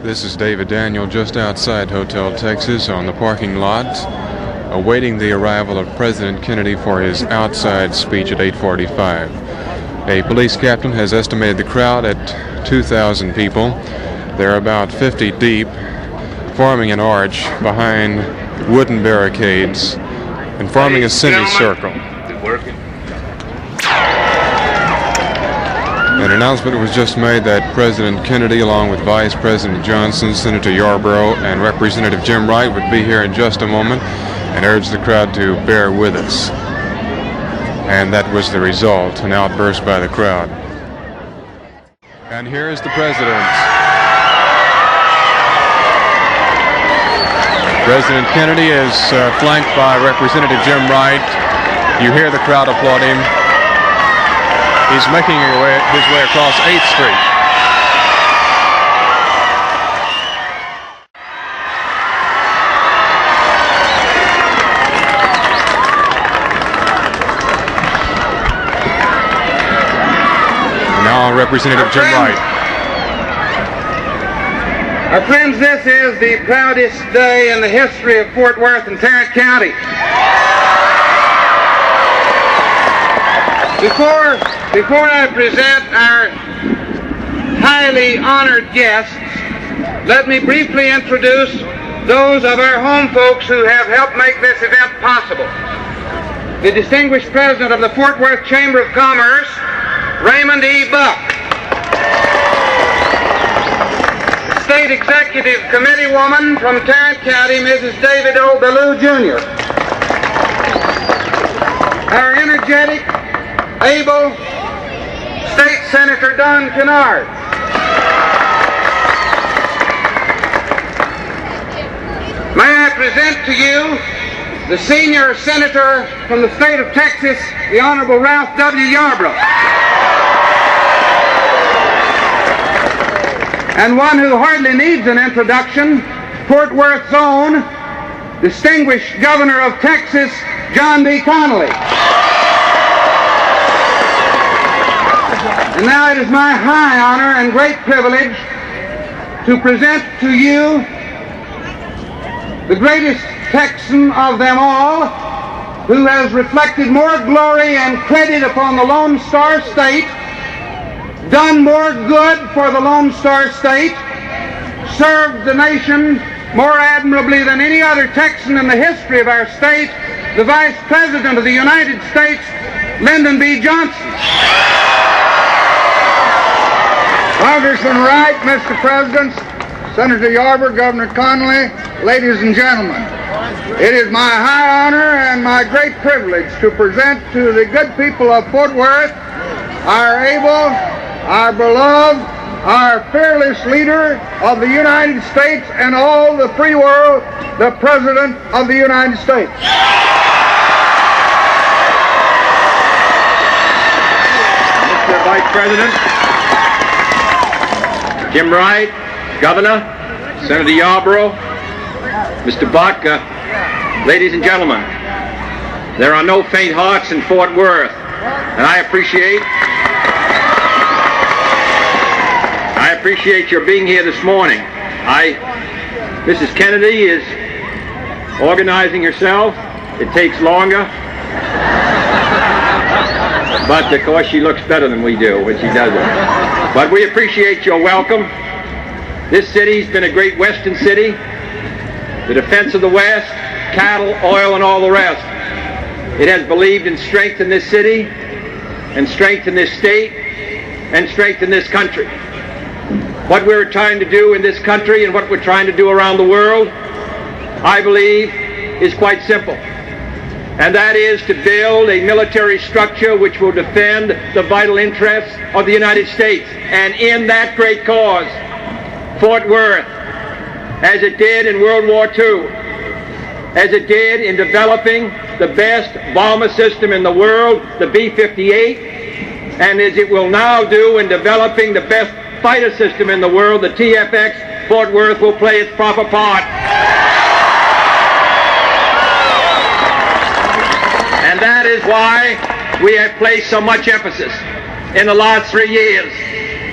This is David Daniel just outside Hotel Texas on the parking lot, awaiting the arrival of President Kennedy for his outside speech at 8:45. A police captain has estimated the crowd at 2,000 people. They're about 50 deep, forming an arch behind wooden barricades and forming a semicircle. An announcement was just made that President Kennedy, along with Vice President Johnson, Senator Yarborough, and Representative Jim Wright would be here in just a moment, and urged the crowd to bear with us. And that was the result, an outburst by the crowd. And here is the President. President Kennedy is flanked by Representative Jim Wright. You hear the crowd applaud him. He's making his way across 8th Street. And now Representative Jim Wright. Our friends, this is the proudest day in the history of Fort Worth and Tarrant County. Before I present our highly honored guests, let me briefly introduce those of our home folks who have helped make this event possible. The distinguished president of the Fort Worth Chamber of Commerce, Raymond E. Buck. The State Executive Committee woman from Tarrant County, Mrs. David O. Ballou, Jr. Our energetic, able State Senator Don Kennard. May I present to you the senior senator from the state of Texas, the Honorable Ralph W. Yarborough. And one who hardly needs an introduction, Fort Worth's own distinguished governor of Texas, John B. Connally. And now it is my high honor and great privilege to present to you the greatest Texan of them all, who has reflected more glory and credit upon the Lone Star State, done more good for the Lone Star State, served the nation more admirably than any other Texan in the history of our state, the Vice President of the United States, Lyndon B. Johnson. Congressman Wright, Mr. President, Senator Yarborough, Governor Connally, ladies and gentlemen, it is my high honor and my great privilege to present to the good people of Fort Worth our able, our beloved, our fearless leader of the United States and all the free world, the President of the United States. Mr. Vice President, Jim Wright, Governor, Senator Yarborough, Mr. Buck, ladies and gentlemen, there are no faint hearts in Fort Worth, and I appreciate your being here this morning. Mrs. Kennedy is organizing herself. It takes longer, but of course she looks better than we do when she does it. But we appreciate your welcome. This city's been a great western city, the defense of the West, cattle, oil, and all the rest. It has believed in strength in this city, and strength in this state, and strength in this country. What we're trying to do in this country and what we're trying to do around the world, I believe, is quite simple. And that is to build a military structure which will defend the vital interests of the United States. And in that great cause, Fort Worth, as it did in World War II, as it did in developing the best bomber system in the world, the B-58, and as it will now do in developing the best fighter system in the world, the TFX, Fort Worth will play its proper part. And that is why we have placed so much emphasis in the last 3 years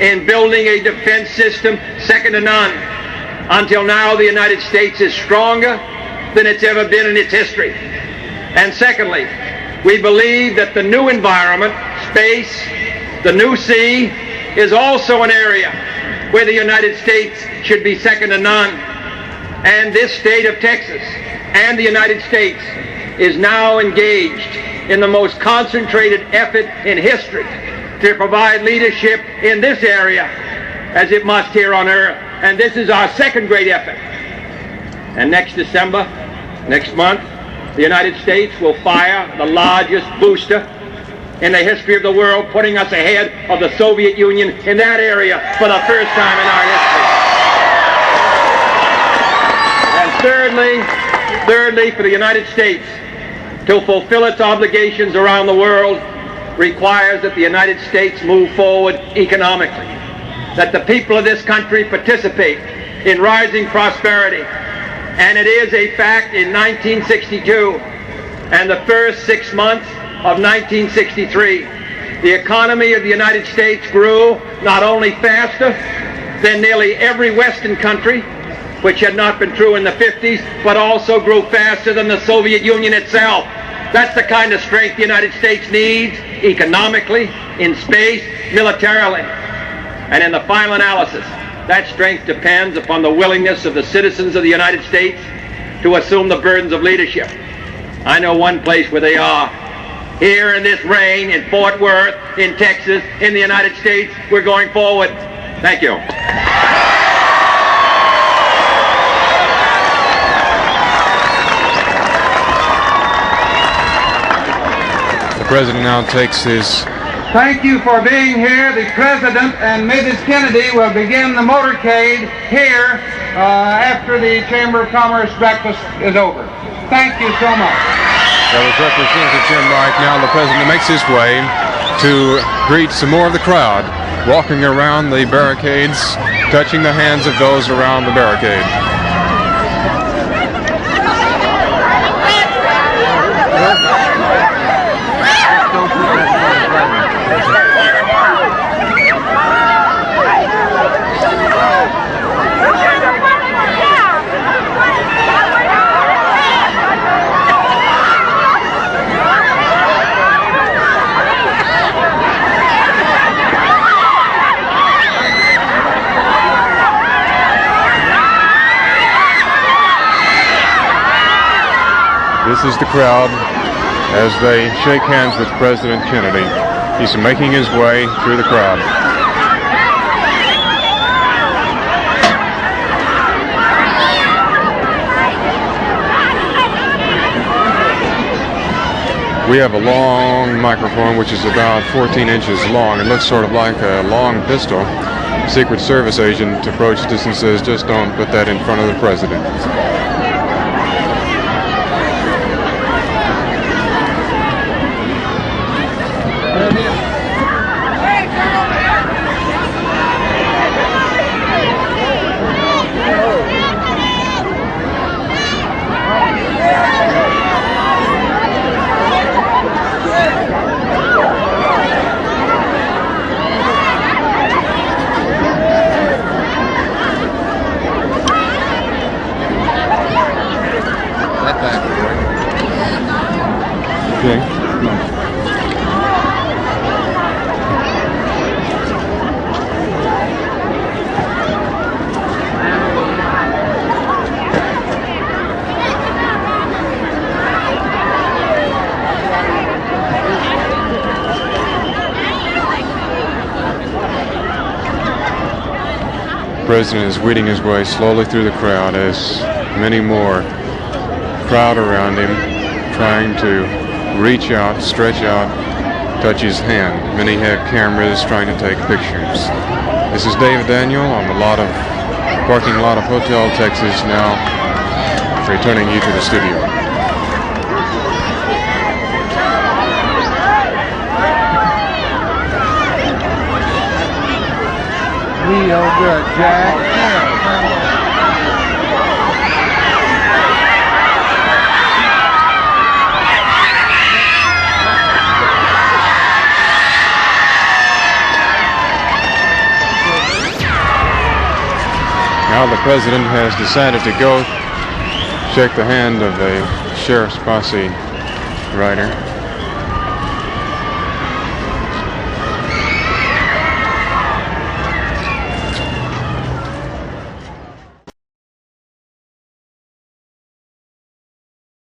in building a defense system second to none. Until now, the United States is stronger than it's ever been in its history. And secondly, we believe that the new environment, space, the new sea, is also an area where the United States should be second to none. And this state of Texas and the United States is now engaged in the most concentrated effort in history to provide leadership in this area as it must here on Earth. And this is our second great effort. And next December, next month, the United States will fire the largest booster in the history of the world, putting us ahead of the Soviet Union in that area for the first time in our history. And thirdly, for the United States to fulfill its obligations around the world requires that the United States move forward economically, that the people of this country participate in rising prosperity. And it is a fact in 1962 and the first 6 months of 1963, the economy of the United States grew not only faster than nearly every Western country, which had not been true in the 50s, but also grew faster than the Soviet Union itself. That's the kind of strength the United States needs economically, in space, militarily. And in the final analysis, that strength depends upon the willingness of the citizens of the United States to assume the burdens of leadership. I know one place where they are. Here in this rain, in Fort Worth, in Texas, in the United States, we're going forward. Thank you. The President now takes his... Thank you for being here. The President and Mrs. Kennedy will begin the motorcade here after the Chamber of Commerce breakfast is over. Thank you so much. That was Representative Jim Wright. Now the President makes his way to greet some more of the crowd, walking around the barricades, touching the hands of those around the barricade. This is the crowd as they shake hands with President Kennedy. He's making his way through the crowd. We have a long microphone which is about 14 inches long. It looks sort of like a long pistol. Secret Service agent approached us and says, just don't put that in front of the President. The President is weeding his way slowly through the crowd as many more crowd around him, trying to reach out, stretch out, touch his hand. Many have cameras trying to take pictures. This is David Daniel on the parking lot of Hotel Texas, now returning you to the studio. Real good, Jack. Now the president has decided to go shake the hand of a sheriff's posse rider.